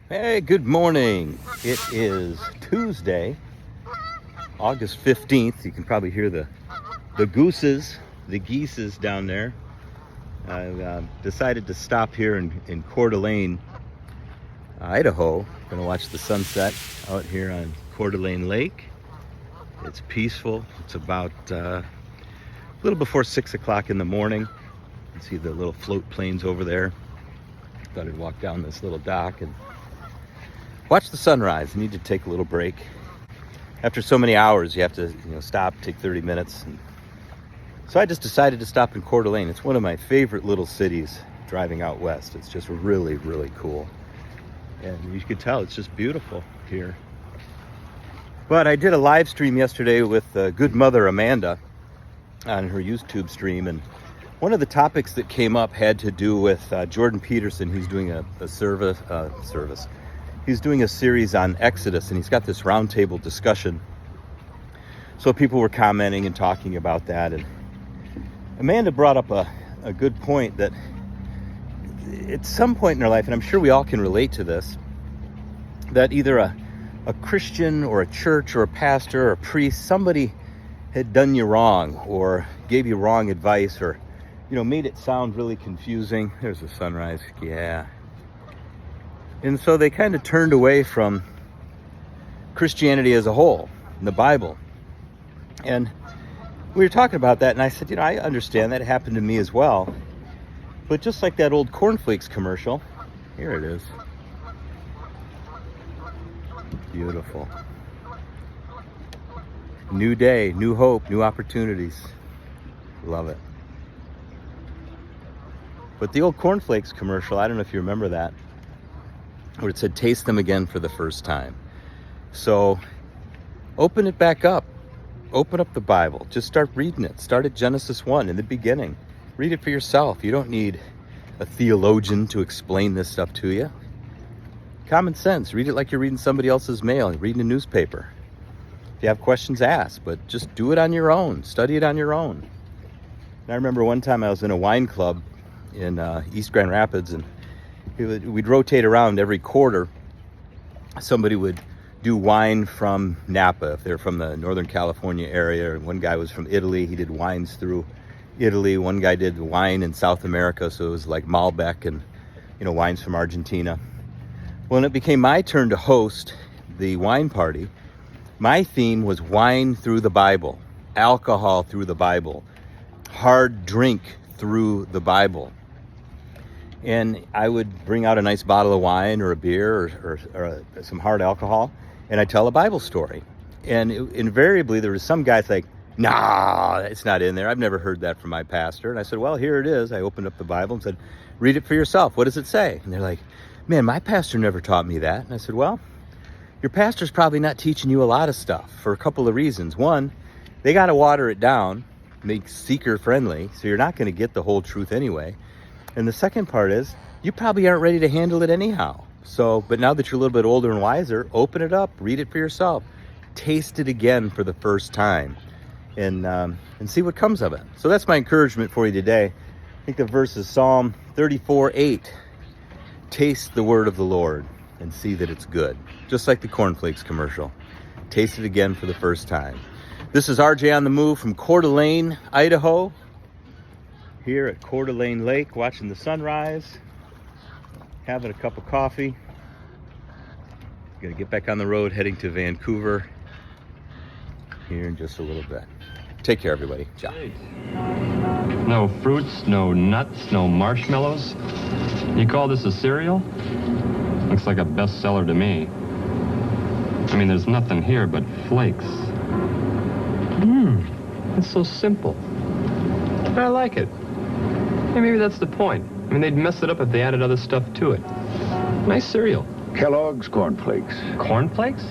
Hey, good morning. It is Tuesday, August 15th. You can probably hear the geeses down there. I decided to stop here in Coeur d'Alene, Idaho. Going to watch the sunset out here on Coeur d'Alene Lake. It's peaceful. It's about a little before 6 o'clock in the morning. You can see the little float planes over there. Thought I'd walk down this little dock and watch the sunrise. I need to take a little break. After so many hours, you have to stop, take 30 minutes. And so I just decided to stop in Coeur d'Alene. It's one of my favorite little cities driving out west. It's just really, really cool. And you can tell it's just beautiful here. But I did a live stream yesterday with good mother Amanda on her YouTube stream. And one of the topics that came up had to do with Jordan Peterson. He's doing a service. He's doing a series on Exodus, and he's got this roundtable discussion. So people were commenting and talking about that. And Amanda brought up a good point that at some point in our life, and I'm sure we all can relate to this, that either a Christian or a church or a pastor or a priest, somebody had done you wrong or gave you wrong advice or, made it sound really confusing. There's the sunrise. Yeah. And so they kind of turned away from Christianity as a whole, the Bible. And we were talking about that, and I said, I understand that. It happened to me as well. But just like that old cornflakes commercial, here it is. Beautiful. New day, new hope, new opportunities. Love it. But the old cornflakes commercial, I don't know if you remember that, where it said, taste them again for the first time. So open it back up. Open up the Bible. Just start reading it. Start at Genesis 1 in the beginning. Read it for yourself. You don't need a theologian to explain this stuff to you. Common sense. Read it like you're reading somebody else's mail, reading a newspaper. If you have questions, ask, but just do it on your own. Study it on your own. And I remember one time I was in a wine club in East Grand Rapids, and we'd rotate around every quarter. Somebody would do wine from Napa if they're from the Northern California area. One guy was from Italy. He did wines through Italy. One guy did wine in South America, so it was like Malbec and wines from Argentina. When it became my turn to host the wine party, my theme was wine through the Bible, alcohol through the Bible, hard drink through the Bible. And I would bring out a nice bottle of wine or a beer or some hard alcohol, and I'd tell a Bible story. And invariably, there was some guys like, nah, it's not in there. I've never heard that from my pastor. And I said, well, here it is. I opened up the Bible and said, read it for yourself. What does it say? And they're like, man, my pastor never taught me that. And I said, well, your pastor's probably not teaching you a lot of stuff for a couple of reasons. One, they got to water it down, make seeker friendly, so you're not going to get the whole truth anyway. And the second part is, you probably aren't ready to handle it anyhow. So, but now that you're a little bit older and wiser, open it up, read it for yourself, taste it again for the first time, and see what comes of it. So that's my encouragement for you today. I think the verse is Psalm 34:8. Taste the word of the Lord and see that it's good. Just like the cornflakes commercial. Taste it again for the first time. This is RJ on the Move from Coeur d'Alene, Idaho. Here at Coeur d'Alene Lake, watching the sunrise, having a cup of coffee. Gonna get back on the road, heading to Vancouver here in just a little bit. Take care, everybody. Ciao. No fruits, no nuts, no marshmallows. You call this a cereal? Looks like a bestseller to me. I mean, there's nothing here but flakes. It's so simple. I like it. Hey, maybe that's the point. I mean, they'd mess it up if they added other stuff to it. Nice cereal. Kellogg's Corn Flakes. Cornflakes?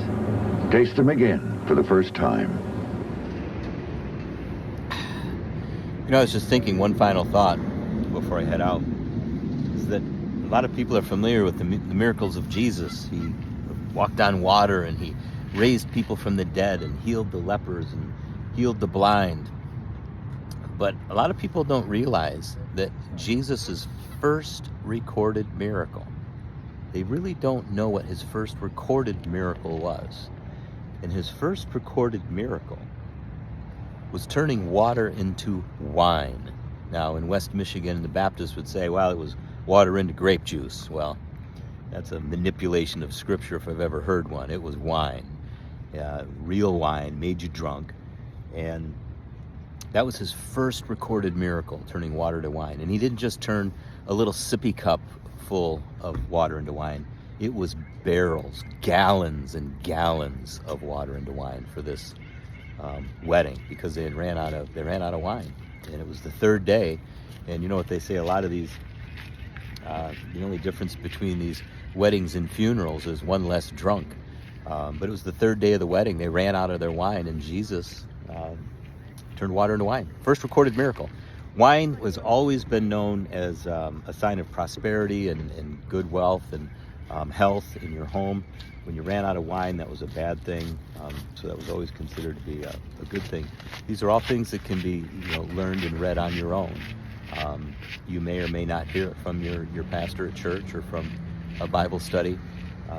Taste them again for the first time. I was just thinking one final thought before I head out, is that a lot of people are familiar with the miracles of Jesus. He walked on water, and he raised people from the dead and healed the lepers and healed the blind. But a lot of people don't realize that Jesus' first recorded miracle they really don't know what his first recorded miracle was. And his first recorded miracle was turning water into wine. Now, in West Michigan, the Baptists would say, well, it was water into grape juice. Well, that's a manipulation of scripture if I've ever heard one. It was wine. Real wine, made you drunk. And that was his first recorded miracle, turning water to wine. And he didn't just turn a little sippy cup full of water into wine. It was barrels, gallons and gallons of water into wine for this wedding, because they ran out of wine. And it was the third day. And you know what they say, a lot of these, the only difference between these weddings and funerals is one less drunk. But it was the third day of the wedding. They ran out of their wine, and Jesus turned water into wine. First recorded miracle. Wine has always been known as a sign of prosperity and good wealth and health in your home. When you ran out of wine, that was a bad thing. So that was always considered to be a good thing. These are all things that can be, learned and read on your own. You may or may not hear it from your pastor at church or from a Bible study.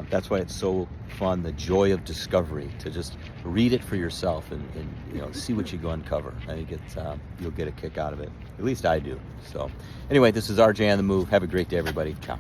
That's why it's so fun, the joy of discovery, to just read it for yourself and see what you go uncover. I think you'll get a kick out of it. At least I do. So anyway, this is RJ on the Move. Have a great day, everybody. Ciao.